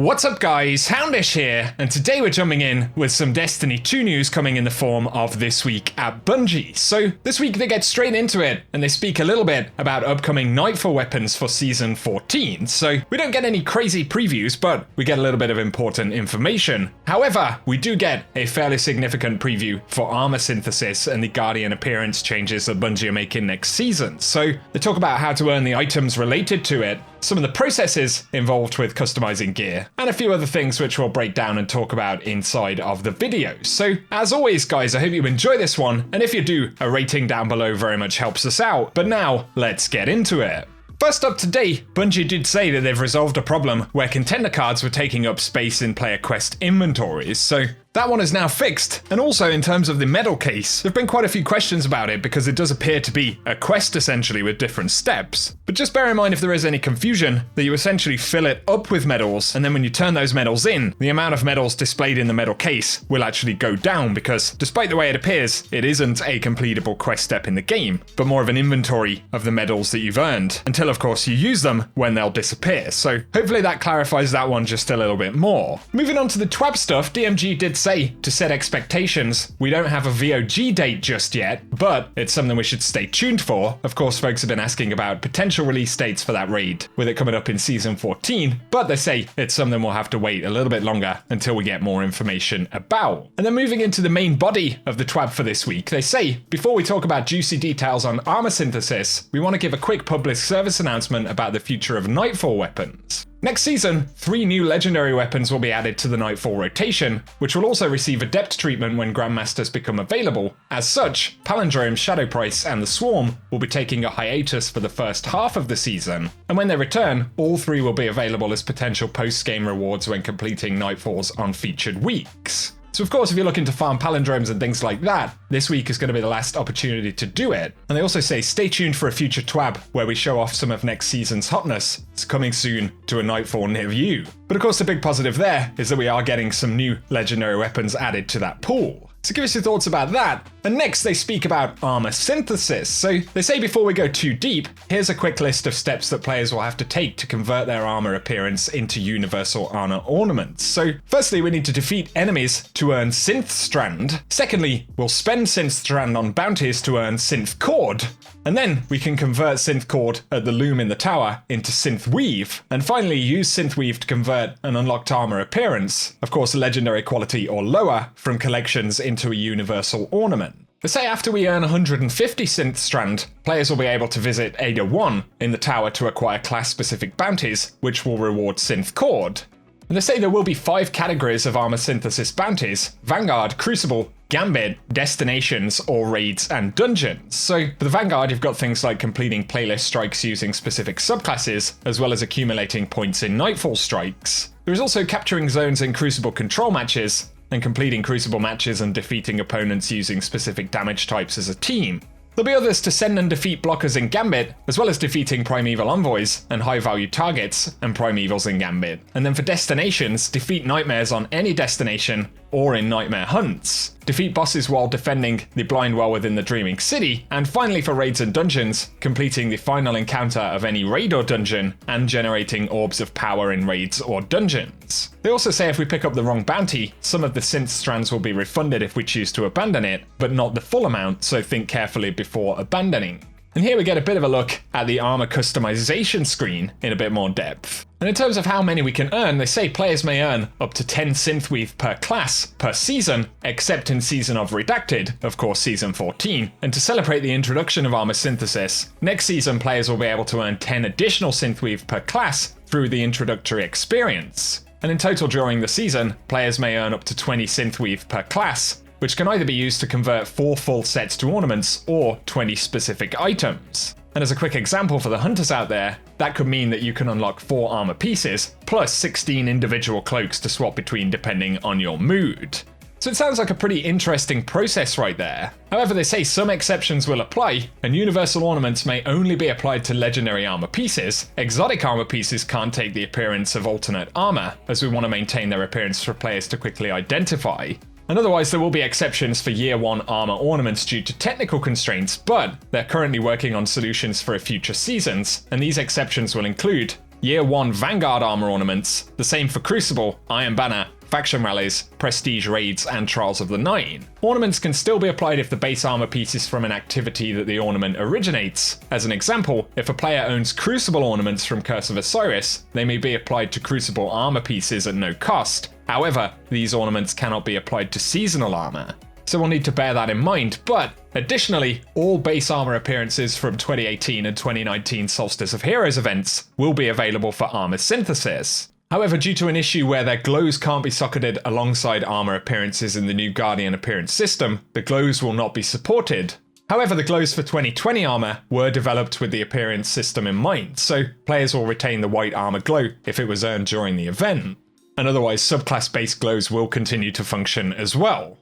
What's up guys, Houndish here, and today we're jumping in with some Destiny 2 news coming in the form of This Week at Bungie. So this week they get straight into it, and they speak a little bit about upcoming Nightfall Weapons for Season 14. So we don't get any crazy previews, but we get a little bit of important information. However, we do get a fairly significant preview for armor synthesis and the Guardian appearance changes that Bungie are making next season. So they talk about how to earn the items related to it, some of the processes involved with customizing gear, and a few other things which we'll break down and talk about inside of the video. So as always guys, I hope you enjoy this one, and if you do, a rating down below very much helps us out. But now, let's get into it. First up today, Bungie did say that they've resolved a problem where contender cards were taking up space in player quest inventories, so that one is now fixed. And also in terms of the medal case, there have been quite a few questions about it because it does appear to be a quest essentially with different steps. But just bear in mind if there is any confusion that you essentially fill it up with medals, and then when you turn those medals in, the amount of medals displayed in the medal case will actually go down because despite the way it appears, it isn't a completable quest step in the game, but more of an inventory of the medals that you've earned, until of course you use them when they'll disappear. So hopefully that clarifies that one just a little bit more. Moving on to the TWAB stuff, DMG did say to set expectations, we don't have a VoG date just yet, but it's something we should stay tuned for. Of course, folks have been asking about potential release dates for that raid, with it coming up in Season 14, but they say it's something we'll have to wait a little bit longer until we get more information about. And then moving into the main body of the TWAB for this week, they say, before we talk about juicy details on armor synthesis, we want to give a quick public service announcement about the future of Nightfall Weapons. Next season, 3 new legendary weapons will be added to the Nightfall rotation, which will also receive adept treatment when Grandmasters become available. As such, Palindrome, Shadow Price, and the Swarm will be taking a hiatus for the first half of the season, and when they return, all 3 will be available as potential post-game rewards when completing Nightfalls on featured weeks. So of course, if you're looking to farm palindromes and things like that, this week is going to be the last opportunity to do it. And they also say stay tuned for a future TWAB where we show off some of next season's hotness. It's coming soon to a Nightfall near you. But of course the big positive there is that we are getting some new legendary weapons added to that pool. So give us your thoughts about that. And next they speak about armor synthesis. So they say before we go too deep, here's a quick list of steps that players will have to take to convert their armor appearance into universal armor ornaments. So firstly, we need to defeat enemies to earn Synth Strand. Secondly, we'll spend Synth Strand on bounties to earn Synth Cord. And then we can convert Synth Cord at the loom in the tower into Synth Weave. And finally, use Synth Weave to convert an unlocked armor appearance, of course legendary quality or lower, from collections into a universal ornament. They say after we earn 150 Synth Strand, players will be able to visit ADA-1 in the tower to acquire class-specific bounties, which will reward Synth Cord. And they say there will be 5 categories of armor synthesis bounties: Vanguard, Crucible, Gambit, Destinations, or Raids and Dungeons. So for the Vanguard, you've got things like completing playlist strikes using specific subclasses, as well as accumulating points in Nightfall strikes. There is also capturing zones in Crucible control matches, and completing Crucible matches and defeating opponents using specific damage types as a team. There'll be others to send and defeat blockers in Gambit, as well as defeating Primeval Envoys and high-value targets and Primevals in Gambit. And then for Destinations, defeat Nightmares on any destination or in Nightmare Hunts. Defeat bosses while defending the Blind Well within the Dreaming City. And finally for Raids and Dungeons, completing the final encounter of any raid or dungeon and generating orbs of power in raids or dungeons. They also say if we pick up the wrong bounty, some of the Synth Strands will be refunded if we choose to abandon it, but not the full amount, so think carefully before abandoning. And here we get a bit of a look at the armor customization screen in a bit more depth. And in terms of how many we can earn, they say players may earn up to 10 Synthweave per class per season, except in Season of Redacted, of course Season 14. And to celebrate the introduction of armor synthesis, next season players will be able to earn 10 additional Synthweave per class through the introductory experience. And in total during the season, players may earn up to 20 Synthweave per class, which can either be used to convert 4 full sets to ornaments or 20 specific items. And as a quick example for the hunters out there, that could mean that you can unlock 4 armor pieces, plus 16 individual cloaks to swap between depending on your mood. So it sounds like a pretty interesting process right there. However, they say some exceptions will apply, and universal ornaments may only be applied to legendary armor pieces. Exotic armor pieces can't take the appearance of alternate armor, as we want to maintain their appearance for players to quickly identify. And otherwise there will be exceptions for Year 1 armor ornaments due to technical constraints, but they're currently working on solutions for future seasons, and these exceptions will include Year 1 Vanguard armor ornaments, the same for Crucible, Iron Banner, Faction Rallies, Prestige Raids, and Trials of the Nine. Ornaments can still be applied if the base armor piece is from an activity that the ornament originates. As an example, if a player owns Crucible ornaments from Curse of Osiris, they may be applied to Crucible armor pieces at no cost. However, these ornaments cannot be applied to seasonal armor. So we'll need to bear that in mind, but additionally, all base armor appearances from 2018 and 2019 Solstice of Heroes events will be available for armor synthesis. However, due to an issue where their glows can't be socketed alongside armor appearances in the new Guardian appearance system, the glows will not be supported. However, the glows for 2020 armor were developed with the appearance system in mind, so players will retain the white armor glow if it was earned during the event. And otherwise, subclass-based glows will continue to function as well.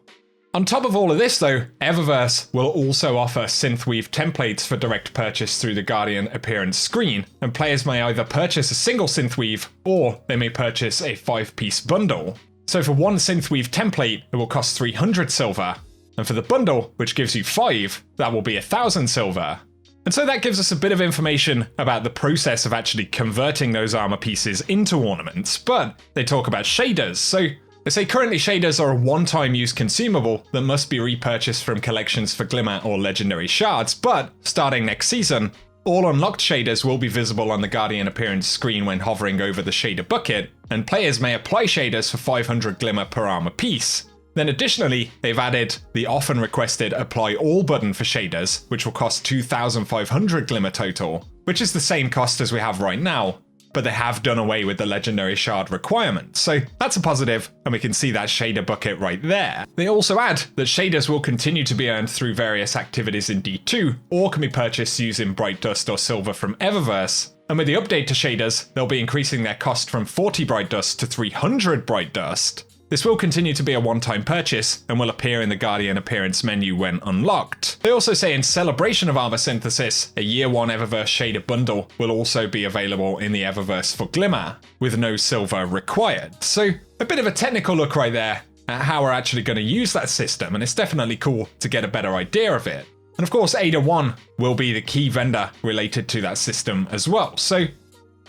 On top of all of this though, Eververse will also offer Synthwave Templates for direct purchase through the Guardian appearance screen, and players may either purchase a single Synthweave, or they may purchase a 5-piece bundle. So for one Synthweave template, it will cost 300 silver, and for the bundle, which gives you 5, that will be 1,000 silver. And so that gives us a bit of information about the process of actually converting those armor pieces into ornaments, but they talk about shaders, so they say currently shaders are a one-time use consumable that must be repurchased from collections for Glimmer or Legendary Shards, but starting next season, all unlocked shaders will be visible on the Guardian appearance screen when hovering over the shader bucket, and players may apply shaders for 500 Glimmer per armor piece. Then additionally, they've added the often requested Apply All button for shaders, which will cost 2,500 Glimmer total, which is the same cost as we have right now. But they have done away with the Legendary Shard requirement, so that's a positive, and we can see that shader bucket right there. They also add that shaders will continue to be earned through various activities in D2, or can be purchased using Bright Dust or Silver from Eververse. And with the update to shaders, they'll be increasing their cost from 40 Bright Dust to 300 Bright Dust. This will continue to be a one-time purchase and will appear in the Guardian appearance menu when unlocked. They also say in celebration of armor synthesis, a Year 1 Eververse shader bundle will also be available in the Eververse for Glimmer, with no silver required. So a bit of a technical look right there at how we're actually going to use that system, and it's definitely cool to get a better idea of it. And of course, ADA-1 will be the key vendor related to that system as well. So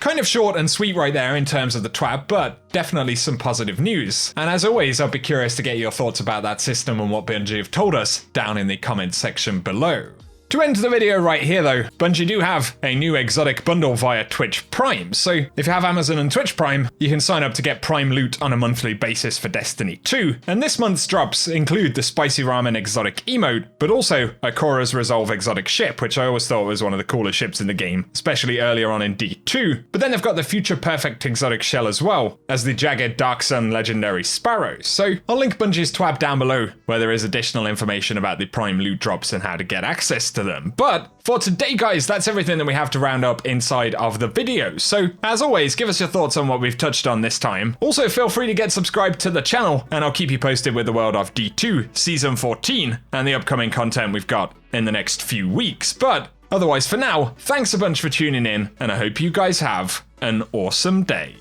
kind of short and sweet right there in terms of the TWAB, but definitely some positive news. And as always, I'll be curious to get your thoughts about that system and what Bungie have told us down in the comments section below. To end the video right here though, Bungie do have a new exotic bundle via Twitch Prime, so if you have Amazon and Twitch Prime, you can sign up to get Prime loot on a monthly basis for Destiny 2, and this month's drops include the Spicy Ramen exotic emote, but also Ikora's Resolve exotic ship, which I always thought was one of the coolest ships in the game, especially earlier on in D2, but then they've got the Future Perfect exotic shell as well, as the Jagged Dark Sun legendary Sparrow, so I'll link Bungie's TWAB down below, where there is additional information about the Prime loot drops and how to get access to them. But for today guys, that's everything that we have to round up inside of the video. So as always, give us your thoughts on what we've touched on this time. Also feel free to get subscribed to the channel and I'll keep you posted with the world of D2 Season 14 and the upcoming content we've got in the next few weeks. But otherwise for now, thanks a bunch for tuning in and I hope you guys have an awesome day.